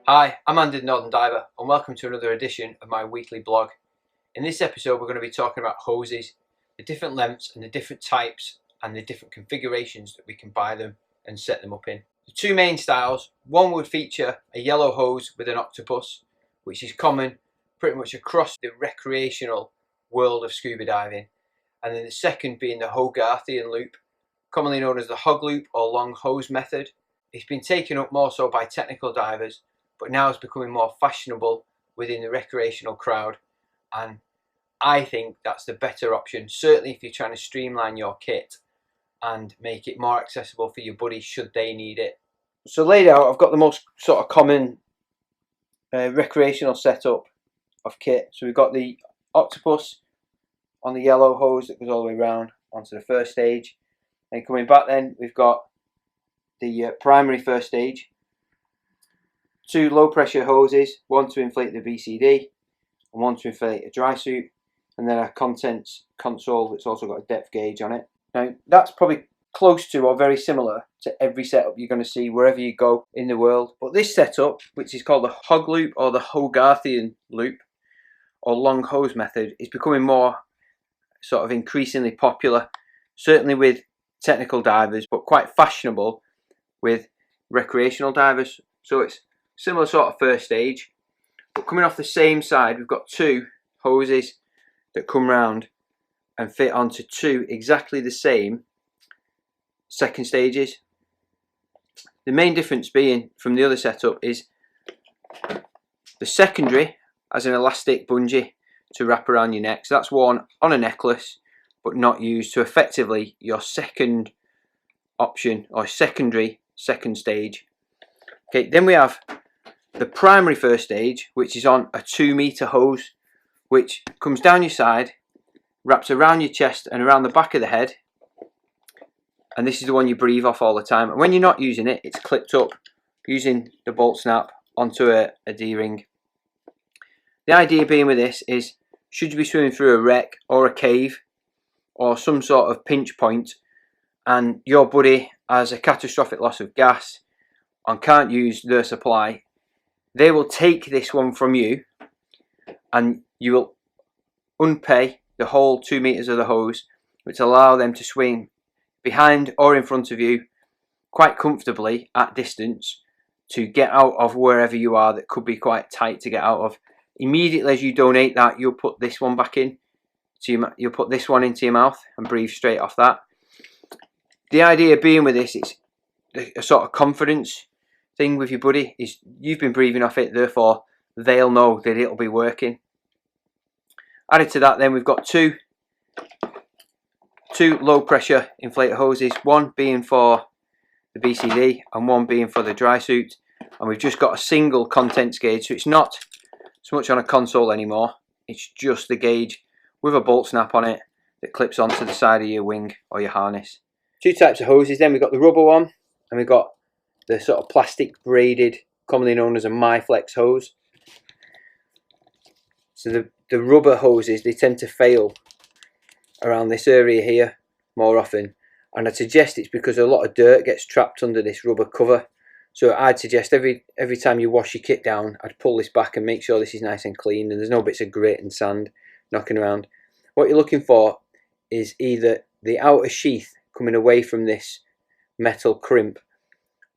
Hi, I'm Andy the Northern Diver and welcome to another edition of my weekly blog. In this episode we're going to be talking about hoses, the different lengths and the different types and the different configurations that we can buy them and set them up in. The two main styles, one would feature a yellow hose with an octopus, which is common pretty much across the recreational world of scuba diving, and then the second being the Hogarthian loop, commonly known as the hog loop or long hose method. It's been taken up more so by technical divers, but now it's becoming more fashionable within the recreational crowd, and I think that's the better option, certainly if you're trying to streamline your kit and make it more accessible for your buddies should they need it. So laid out, I've got the most sort of common recreational setup of kit. So we've got the octopus on the yellow hose that goes all the way around onto the first stage, and coming back then we've got the primary first stage, two low pressure hoses, one to inflate the BCD and one to inflate a dry suit, and then a contents console that's also got a depth gauge on it. Now that's probably close to or very similar to every setup you're going to see wherever you go in the world, but this setup, which is called the hog loop or the Hogarthian loop or long hose method, is becoming more sort of increasingly popular, certainly with technical divers, but quite fashionable with recreational divers. So it's similar sort of first stage, but coming off the same side we've got two hoses that come round and fit onto two exactly the same second stages. The main difference being from the other setup is the secondary has an elastic bungee to wrap around your neck, so that's worn on a necklace but not used. So effectively your second option or secondary second stage. Okay, then we have the primary first stage, which is on a 2-meter hose, which comes down your side, wraps around your chest and around the back of the head, and this is the one you breathe off all the time. And when you're not using it, it's clipped up using the bolt snap onto a D-ring. The idea being with this is, should you be swimming through a wreck or a cave or some sort of pinch point and your buddy has a catastrophic loss of gas and can't use their supply, they will take this one from you and you will unpay the whole 2 meters of the hose, which allow them to swing behind or in front of you quite comfortably at distance to get out of wherever you are that could be quite tight to get out of. Immediately as you donate that, you'll put this one back in, so you'll put this one into your mouth and breathe straight off that. The idea being with this, it's a sort of confidence thing with your buddy, is you've been breathing off it, therefore they'll know that it'll be working. Added to that then we've got two low pressure inflator hoses, one being for the BCD and one being for the dry suit, and we've just got a single contents gauge, so it's not so much on a console anymore, it's just the gauge with a bolt snap on it that clips onto the side of your wing or your harness. Two types of hoses then, we've got the rubber one and we've got the sort of plastic braided, commonly known as a Miflex hose. So the rubber hoses, they tend to fail around this area here more often, and I'd suggest it's because a lot of dirt gets trapped under this rubber cover. So I'd suggest every time you wash your kit down, I'd pull this back and make sure this is nice and clean and there's no bits of grit and sand knocking around. What you're looking for is either the outer sheath coming away from this metal crimp,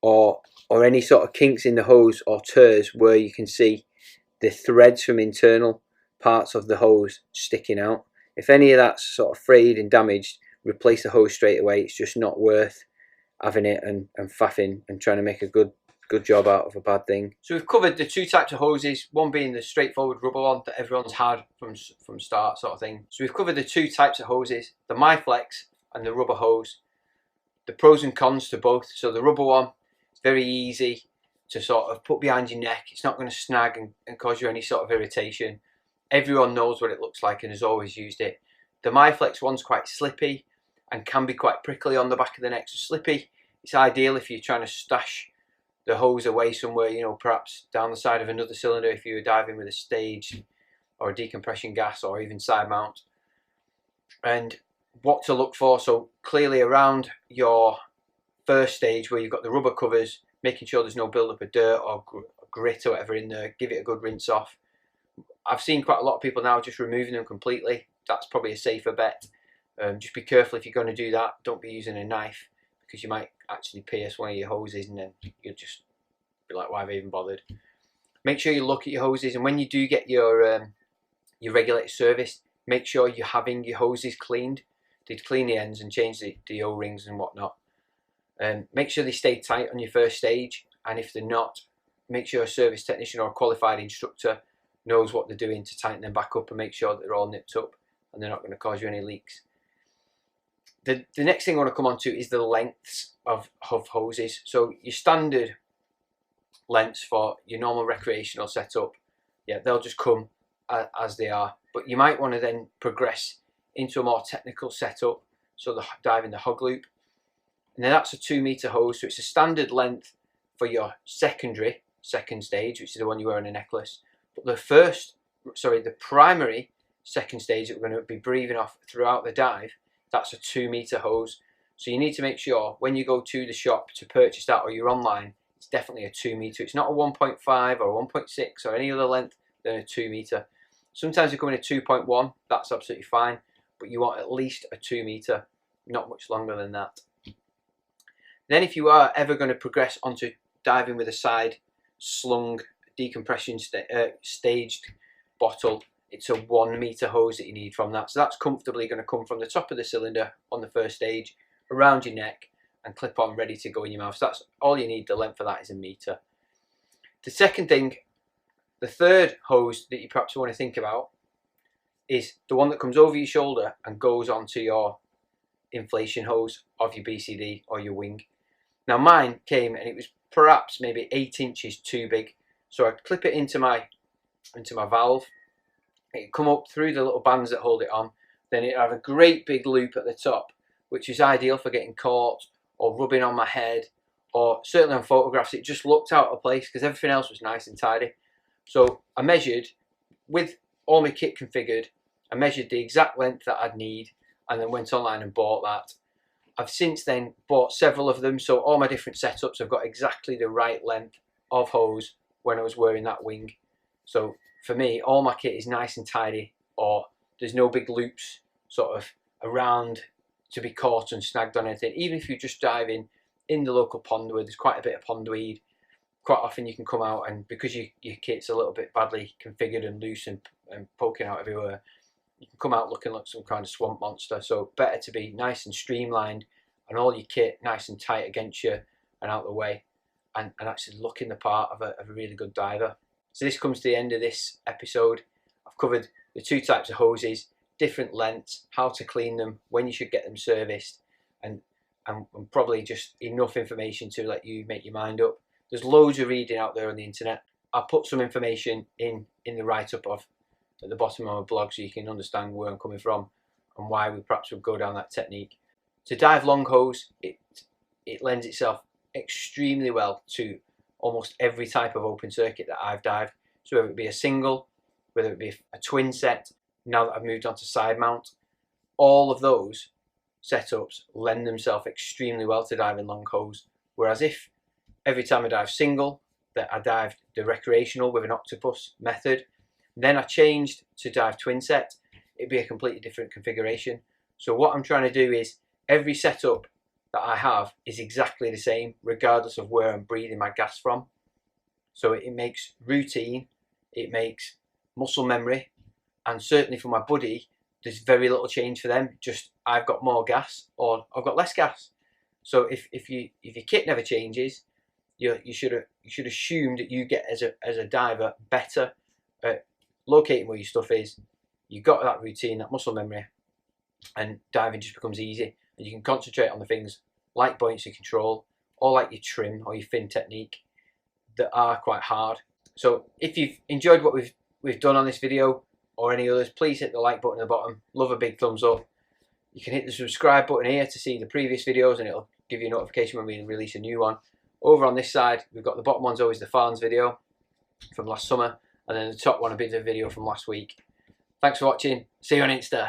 or any sort of kinks in the hose or tears where you can see the threads from internal parts of the hose sticking out. If any of that's sort of frayed and damaged, replace the hose straight away. It's just not worth having it and faffing and trying to make a good job out of a bad thing. So we've covered the two types of hoses, one being the straightforward rubber one that everyone's had from start sort of thing. So we've covered the two types of hoses, the Miflex and the rubber hose, the pros and cons to both. So the rubber one, very easy to sort of put behind your neck. It's not going to snag and cause you any sort of irritation. Everyone knows what it looks like and has always used it. The Miflex one's quite slippy and can be quite prickly on the back of the neck. So slippy, it's ideal if you're trying to stash the hose away somewhere, you know, perhaps down the side of another cylinder if you were diving with a stage or a decompression gas or even side mount. And what to look for, so clearly around your first stage where you've got the rubber covers, making sure there's no build-up of dirt or grit or whatever in there, give it a good rinse off. I've seen quite a lot of people now just removing them completely. That's probably a safer bet. Just be careful if you're going to do that. Don't be using a knife, because you might actually pierce one of your hoses and then you'll just be like, why have I even bothered? Make sure you look at your hoses, and when you do get your regulator serviced, make sure you're having your hoses cleaned. They'd clean the ends and change the O-rings and whatnot. Make sure they stay tight on your first stage, and if they're not, make sure a service technician or a qualified instructor knows what they're doing to tighten them back up and make sure that they're all nipped up and they're not going to cause you any leaks. The next thing I want to come on to is the lengths of hoses. So your standard lengths for your normal recreational setup, yeah, they'll just come as they are, but you might want to then progress into a more technical setup, so the diving the hog loop, and then that's a 2 meter hose. So it's a standard length for your second stage, which is the one you wear on a necklace. But the primary second stage that we're going to be breathing off throughout the dive, that's a 2 meter hose. So you need to make sure when you go to the shop to purchase that, or you're online, it's definitely a 2 meter. It's not a 1.5 or 1.6 or any other length than a 2 meter. Sometimes they come in a 2.1, that's absolutely fine, but you want at least a 2 meter, not much longer than that. Then if you are ever going to progress onto diving with a side slung decompression staged bottle, it's a 1 meter hose that you need from that. So that's comfortably going to come from the top of the cylinder on the first stage, around your neck, and clip on ready to go in your mouth. So that's all you need. The length for that is a meter. The second thing, the third hose that you perhaps want to think about, is the one that comes over your shoulder and goes onto your inflation hose of your BCD or your wing. Now mine came and it was perhaps maybe 8 inches too big, so I'd clip it into my valve. It'd come up through the little bands that hold it on, then it'd have a great big loop at the top, which is ideal for getting caught or rubbing on my head, or certainly on photographs it just looked out of place because everything else was nice and tidy. So I measured, with all my kit configured, I measured the exact length that I'd need and then went online and bought that. I've since then bought several of them, so all my different setups have got exactly the right length of hose when I was wearing that wing. So for me, all my kit is nice and tidy, or there's no big loops sort of around to be caught and snagged on anything. Even if you're just diving in the local pond where there's quite a bit of pondweed, quite often you can come out, and because your kit's a little bit badly configured and loose and poking out everywhere, you can come out looking like some kind of swamp monster. So better to be nice and streamlined and all your kit nice and tight against you and out the way, and actually looking the part of a really good diver. So this comes to the end of this episode. I've covered the 2 types of hoses, different lengths, how to clean them, when you should get them serviced, and probably just enough information to let you make your mind up. There's loads of reading out there on the internet. I'll put some information in the write-up at the bottom of my blog so you can understand where I'm coming from and why we perhaps would go down that technique. To dive long hose, it lends itself extremely well to almost every type of open circuit that I've dived. So whether it be a single, whether it be a twin set, now that I've moved on to side mount, all of those setups lend themselves extremely well to diving long hose. Whereas if every time I dive single, that I dived the recreational with an octopus method, then I changed to dive twin set, it'd be a completely different configuration. So what I'm trying to do is every setup that I have is exactly the same regardless of where I'm breathing my gas from. So it makes routine, it makes muscle memory, and certainly for my buddy there's very little change for them, just I've got more gas or I've got less gas. So if your kit never changes, you should assume that you get as a diver better at locating where your stuff is. You've got that routine, that muscle memory, and diving just becomes easy, and you can concentrate on the things like buoyancy control or like your trim or your fin technique that are quite hard. So if you've enjoyed what we've done on this video or any others, please hit the like button at the bottom. Love a big thumbs up. You can hit the subscribe button here to see the previous videos, and it'll give you a notification when we release a new one. Over on this side, we've got the bottom one's always the Farns video from last summer, and then the top one a bit of a video from last week. Thanks for watching. See you on Insta.